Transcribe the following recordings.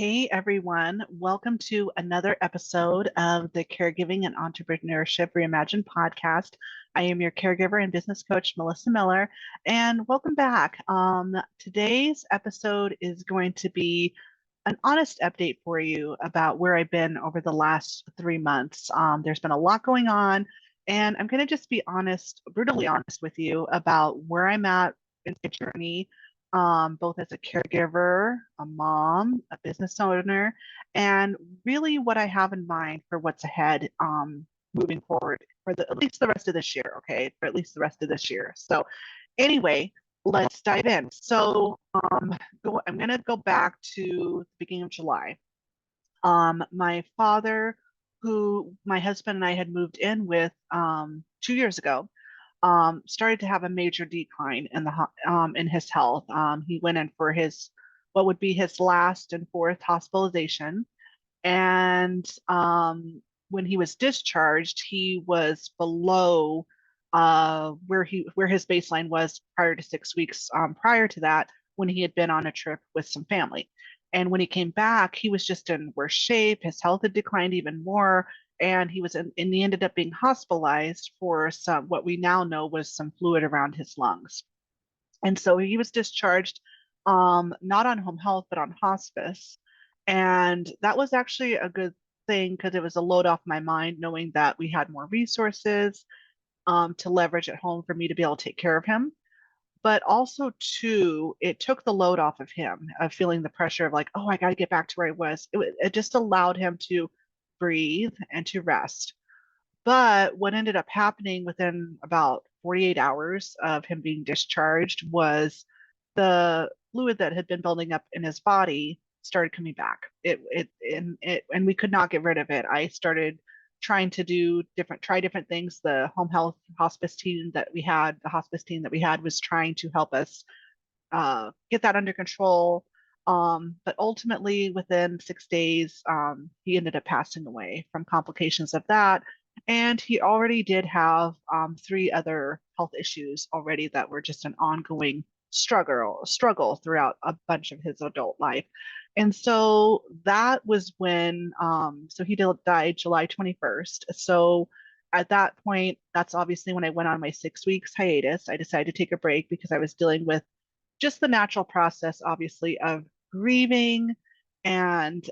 Hey everyone, welcome to another episode of the Caregiving and Entrepreneurship Reimagined podcast. I am your caregiver and business coach, Melissa Miller, and welcome back. Today's episode is going to be an honest update for you about where I've been over the last 3 months. There's been a lot going on, and I'm going to just be honest, brutally honest with you about where I'm at in my journey, both as a caregiver, a mom, a business owner, and really what I have in mind for what's ahead, moving forward for at least the rest of this year, okay? For at least the rest of this year. So anyway, let's dive in. So I'm going to go back to the beginning of July. My father, who my husband and I had moved in with 2 years ago, started to have a major decline in his health. He went in for his what would be his last and fourth hospitalization, and when he was discharged, he was below where his baseline was prior to 6 weeks prior to that, when he had been on a trip with some family. And when he came back, he was just in worse shape. His health had declined even more, and he ended up being hospitalized for some what we now know was some fluid around his lungs. And so he was discharged, not on home health, but on hospice. And that was actually a good thing because it was a load off my mind, knowing that we had more resources to leverage at home for me to be able to take care of him. But also, too, it took the load off of him of feeling the pressure of like, oh, I got to get back to where I was. It just allowed him to breathe and to rest. But what ended up happening within about 48 hours of him being discharged was the fluid that had been building up in his body started coming back. And we could not get rid of it. I started trying to try different things. The home health the hospice team that we had was trying to help us get that under control. But ultimately, within 6 days, he ended up passing away from complications of that. And he already did have three other health issues already that were just an ongoing struggle throughout a bunch of his adult life. And so that was when, so he died July 21st. So at that point, that's obviously when I went on my 6 weeks hiatus. I decided to take a break because I was dealing with just the natural process, obviously, of grieving and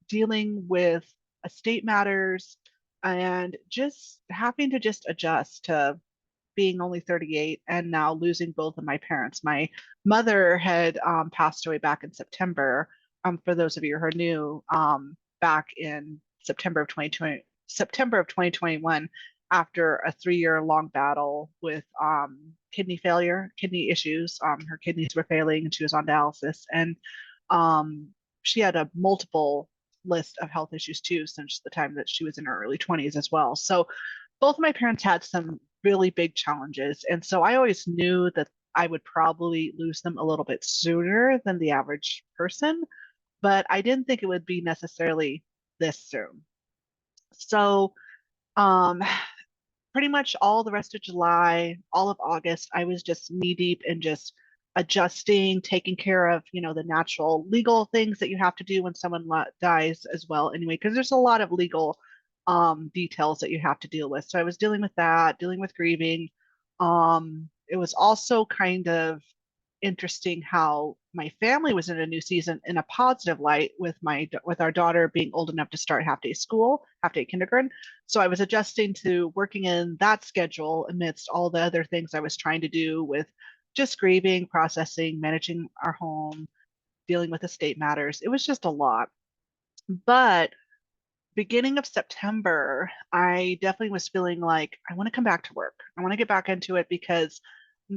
dealing with estate matters and just having to just adjust to being only 38 and now losing both of my parents. My mother had passed away back in September. For those of you who are new, back in September of 2021, after a 3-year long battle with kidney issues. Her kidneys were failing and she was on dialysis. And she had a multiple list of health issues too since the time that she was in her early 20s as well. So both of my parents had some really big challenges. And so I always knew that I would probably lose them a little bit sooner than the average person, but I didn't think it would be necessarily this soon. So, um, pretty much all the rest of July, all of August, I was just knee deep in just adjusting, taking care of, the natural legal things that you have to do when someone dies as well, anyway, because there's a lot of legal details that you have to deal with. So I was dealing with that, dealing with grieving. It was also kind of interesting how my family was in a new season in a positive light with our daughter being old enough to start half day kindergarten. So I was adjusting to working in that schedule amidst all the other things I was trying to do with just grieving, processing, managing our home, dealing with estate matters. It was just a lot. But beginning of September, I definitely was feeling like I want to come back to work. I want to get back into it because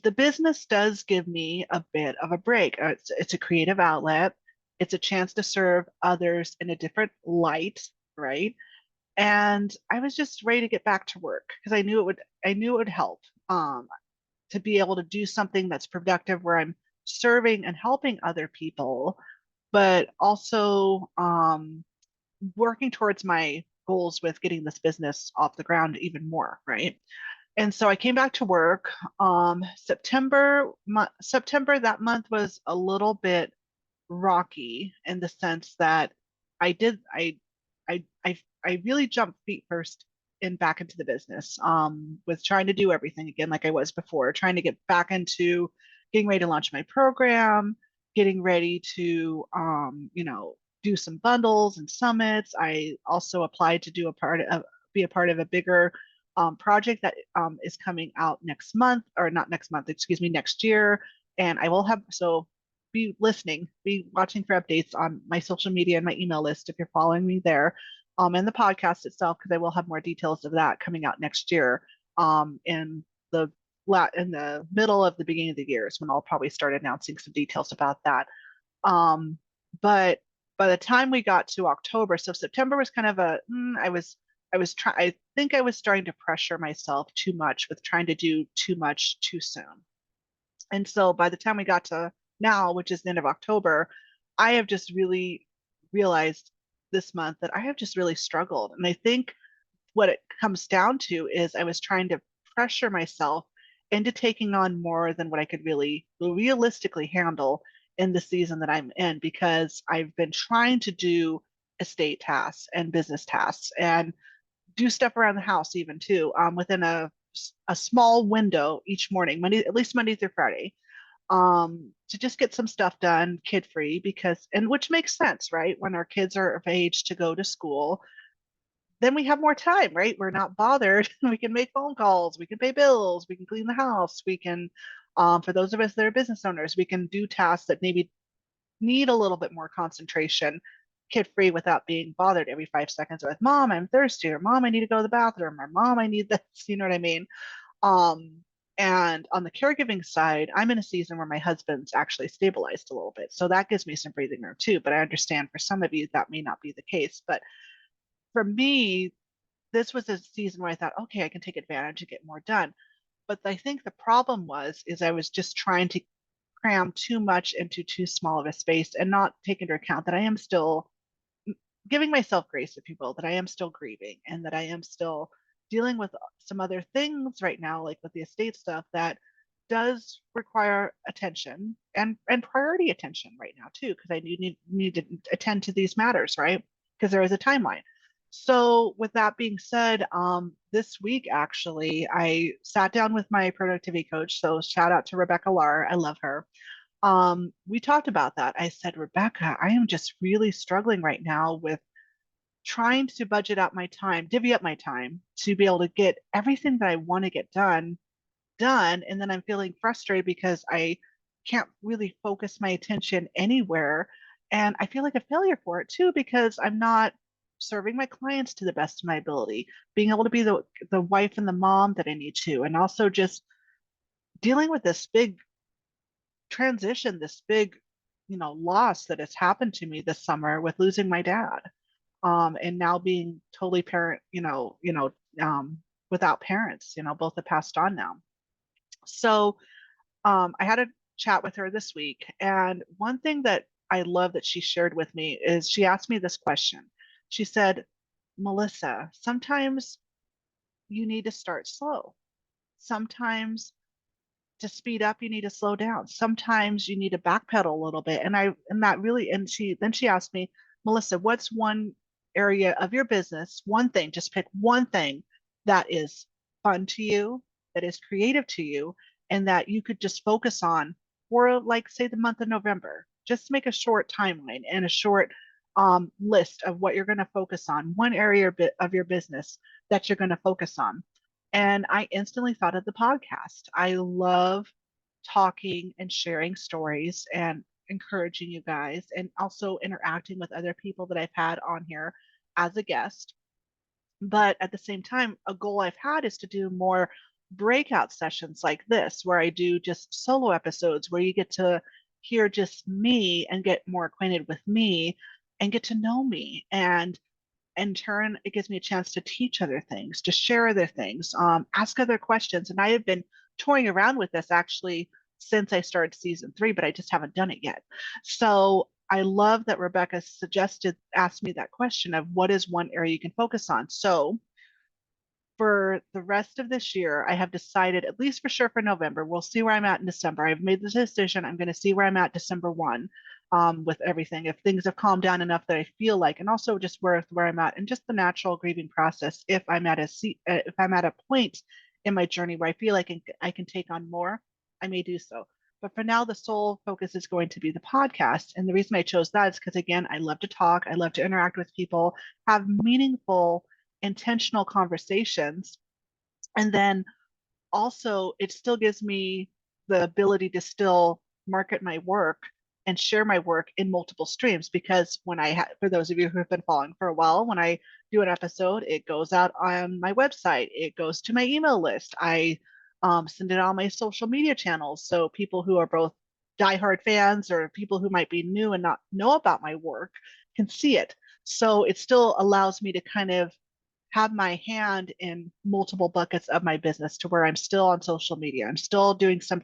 the business does give me a bit of a break. It's a creative outlet. It's a chance to serve others in a different light, right? And I was just ready to get back to work because I knew it would help to be able to do something that's productive where I'm serving and helping other people, but also working towards my goals with getting this business off the ground even more, right? And so I came back to work. September that month was a little bit rocky in the sense that I did I really jumped feet first in back into the business, with trying to do everything again like I was before, trying to get back into getting ready to launch my program, getting ready to do some bundles and summits. I also applied to be a part of a bigger project that is coming out next month, or not next month, excuse me, next year. And I will have, so be listening, be watching for updates on my social media and my email list if you're following me there, and the podcast itself, because I will have more details of that coming out next year, in the in the middle of the beginning of the year is when I'll probably start announcing some details about that. Um, but by the time we got to October, so September was kind of I think I was starting to pressure myself too much with trying to do too much too soon. And so by the time we got to now, which is the end of October, I have just really realized this month that I have just really struggled. And I think what it comes down to is I was trying to pressure myself into taking on more than what I could really realistically handle in the season that I'm in, because I've been trying to do estate tasks and business tasks and do stuff around the house even too, within a small window each morning, Monday, at least Monday through Friday, to just get some stuff done kid free, because, and which makes sense, right? When our kids are of age to go to school, then we have more time, right? We're not bothered. We can make phone calls, we can pay bills, we can clean the house, we can, for those of us that are business owners, we can do tasks that maybe need a little bit more concentration kid free without being bothered every 5 seconds with mom, I'm thirsty, or mom, I need to go to the bathroom, or mom, I need this, you know what I mean? Um, and on the caregiving side, I'm in a season where my husband's actually stabilized a little bit. So that gives me some breathing room too. But I understand for some of you that may not be the case. But for me, this was a season where I thought, okay, I can take advantage and get more done. But I think the problem is I was just trying to cram too much into too small of a space and not take into account that I am still giving myself grace, if you will, that I am still grieving and that I am still dealing with some other things right now, like with the estate stuff that does require attention and priority attention right now too, because I need to attend to these matters, right? Because there is a timeline. So with that being said, this week actually I sat down with my productivity coach. So shout out to Rebecca Lar, I love her. We talked about that. I said, Rebecca, I am just really struggling right now with trying to budget out my time, divvy up my time to be able to get everything that I want to get done. And then I'm feeling frustrated because I can't really focus my attention anywhere. And I feel like a failure for it too, because I'm not serving my clients to the best of my ability, being able to be the wife and the mom that I need to, and also just dealing with this big transition, this big, loss that has happened to me this summer with losing my dad, and now being totally parent, without parents, both have passed on now. So I had a chat with her this week, and one thing that I love that she shared with me is she asked me this question. She said, Melissa, sometimes you need to start slow. Sometimes to speed up, you need to slow down. Sometimes you need to backpedal a little bit. And that really, and she asked me, Melissa, what's one area of your business, one thing, just pick one thing that is fun to you, that is creative to you, and that you could just focus on for, like, say, the month of November. Just make a short timeline and a short list of what you're going to focus on, one area of your business that you're going to focus on. And I instantly thought of the podcast. I love talking and sharing stories and encouraging you guys, and also interacting with other people that I've had on here as a guest. But at the same time, a goal I've had is to do more breakout sessions like this, where I do just solo episodes where you get to hear just me and get more acquainted with me and get to know me. And in turn, it gives me a chance to teach other things, to share other things, ask other questions. And I have been toying around with this actually since I started season 3, but I just haven't done it yet. So I love that Rebecca asked me that question of what is one area you can focus on. So for the rest of this year, I have decided, at least for sure for November, we'll see where I'm at in December. I've made the decision. I'm going to see where I'm at December 1. with everything. If things have calmed down enough that I feel like, and also just where I'm at, and just the natural grieving process. If I'm at a point in my journey where I feel like I can take on more, I may do so. But for now, the sole focus is going to be the podcast. And the reason I chose that is because, again, I love to talk, I love to interact with people, have meaningful, intentional conversations. And then also, it still gives me the ability to still market my work and share my work in multiple streams, because for those of you who have been following for a while, when I do an episode, it goes out on my website, it goes to my email list, I send it on my social media channels, so people who are both diehard fans or people who might be new and not know about my work can see it. So it still allows me to kind of have my hand in multiple buckets of my business, to where I'm still on social media, I'm still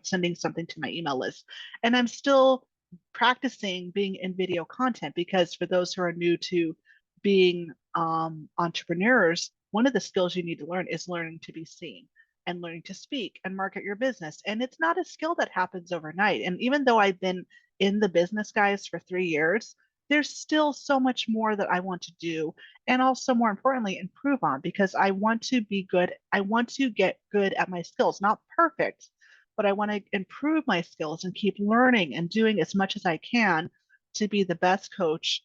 sending something to my email list, and I'm still practicing being in video content, because for those who are new to being entrepreneurs, one of the skills you need to learn is learning to be seen and learning to speak and market your business. And it's not a skill that happens overnight. And even though I've been in the business, guys, for 3 years, there's still so much more that I want to do, and also more importantly, improve on, because I want to be good. I want to get good at my skills, not perfect, but I want to improve my skills and keep learning and doing as much as I can to be the best coach,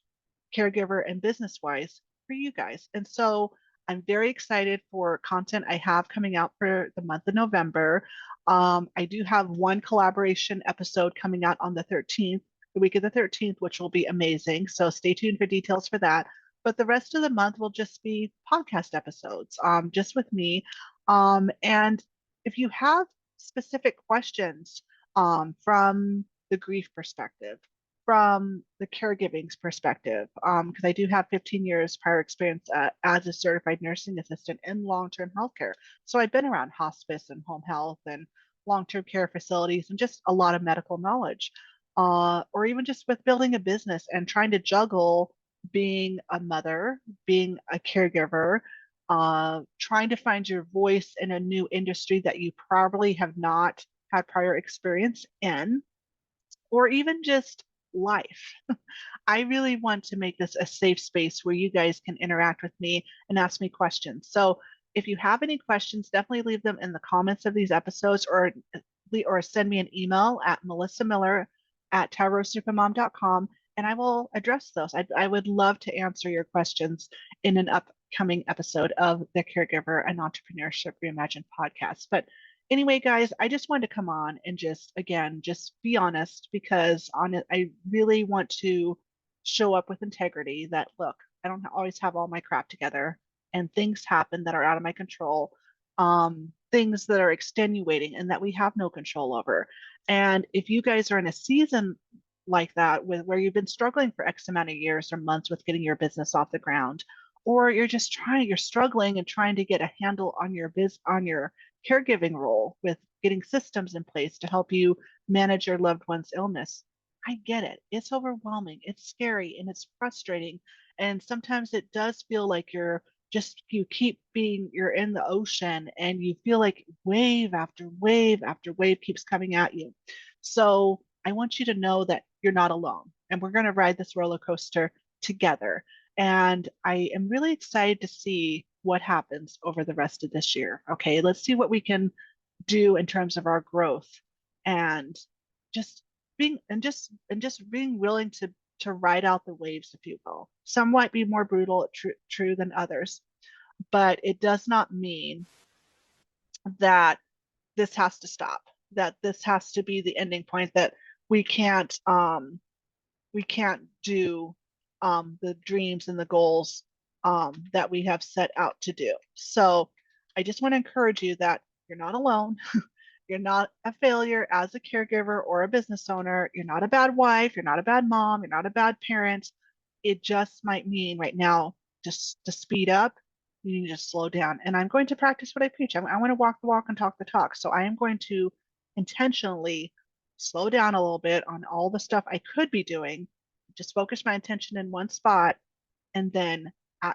caregiver, and business wise for you guys. And so I'm very excited for content I have coming out for the month of November. I do have one collaboration episode coming out on the 13th, the week of the 13th, which will be amazing. So stay tuned for details for that. But the rest of the month will just be podcast episodes, just with me. And if you have specific questions from the grief perspective, from the caregiving perspective, because I do have 15 years prior experience as a certified nursing assistant in long-term healthcare. So I've been around hospice and home health and long-term care facilities and just a lot of medical knowledge. Or even just with building a business and trying to juggle being a mother, being a caregiver, trying to find your voice in a new industry that you probably have not had prior experience in, or even just life. I really want to make this a safe space where you guys can interact with me and ask me questions. So if you have any questions, definitely leave them in the comments of these episodes, or send me an email at melissamiller@tyrosupermom.com, and I will address those. I would love to answer your questions in an upcoming episode of the Caregiver and Entrepreneurship Reimagined podcast. But anyway, guys, I just wanted to come on and just, again, just be honest, because I really want to show up with integrity that, look, I don't always have all my crap together, and things happen that are out of my control, things that are extenuating and that we have no control over. And if you guys are in a season like that, where you've been struggling for X amount of years or months with getting your business off the ground, or you're struggling and trying to get a handle on your caregiving role with getting systems in place to help you manage your loved one's illness, I get it. It's overwhelming, it's scary, and it's frustrating. And sometimes it does feel like you're in the ocean and you feel like wave after wave after wave keeps coming at you. So I want you to know that you're not alone, and we're going to ride this roller coaster together. And I am really excited to see what happens over the rest of this year. Okay, let's see what we can do in terms of our growth, and just being willing to ride out the waves, if you will. Some might be more brutal, true than others, but it does not mean that this has to stop, that this has to be the ending point, that we can't do the dreams and the goals that we have set out to do. So I just want to encourage you that you're not alone. You're not a failure as a caregiver or a business owner. You're not a bad wife. You're not a bad mom. You're not a bad parent. It just might mean right now, just to speed up, you need to slow down. And I'm going to practice what I preach. I want to walk the walk and talk the talk. So I am going to intentionally slow down a little bit on all the stuff I could be doing, just focus my attention in one spot. And then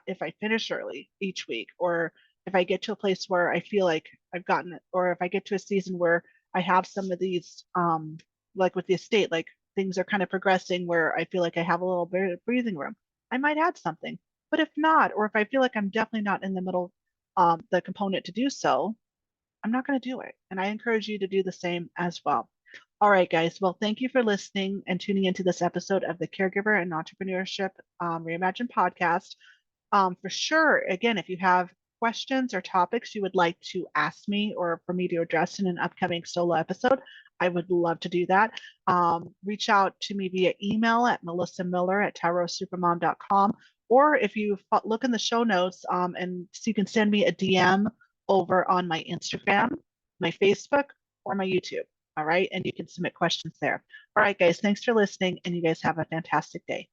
if I finish early each week, or if I get to a place where I feel like I've gotten it, or if I get to a season where I have some of these, like with the estate, like things are kind of progressing where I feel like I have a little bit of breathing room, I might add something. But if not, or if I feel like I'm definitely not in the middle, the component to do so, I'm not going to do it. And I encourage you to do the same as well. All right, guys. Well, thank you for listening and tuning into this episode of the Caregiver and Entrepreneurship Reimagined podcast. For sure, again, if you have questions or topics you would like to ask me or for me to address in an upcoming solo episode, I would love to do that. Reach out to me via email at melissamiller@tyrosupermom.com. Or if you look in the show notes, and so you can send me a DM over on my Instagram, my Facebook, or my YouTube. All right. And you can submit questions there. All right, guys. Thanks for listening. And you guys have a fantastic day.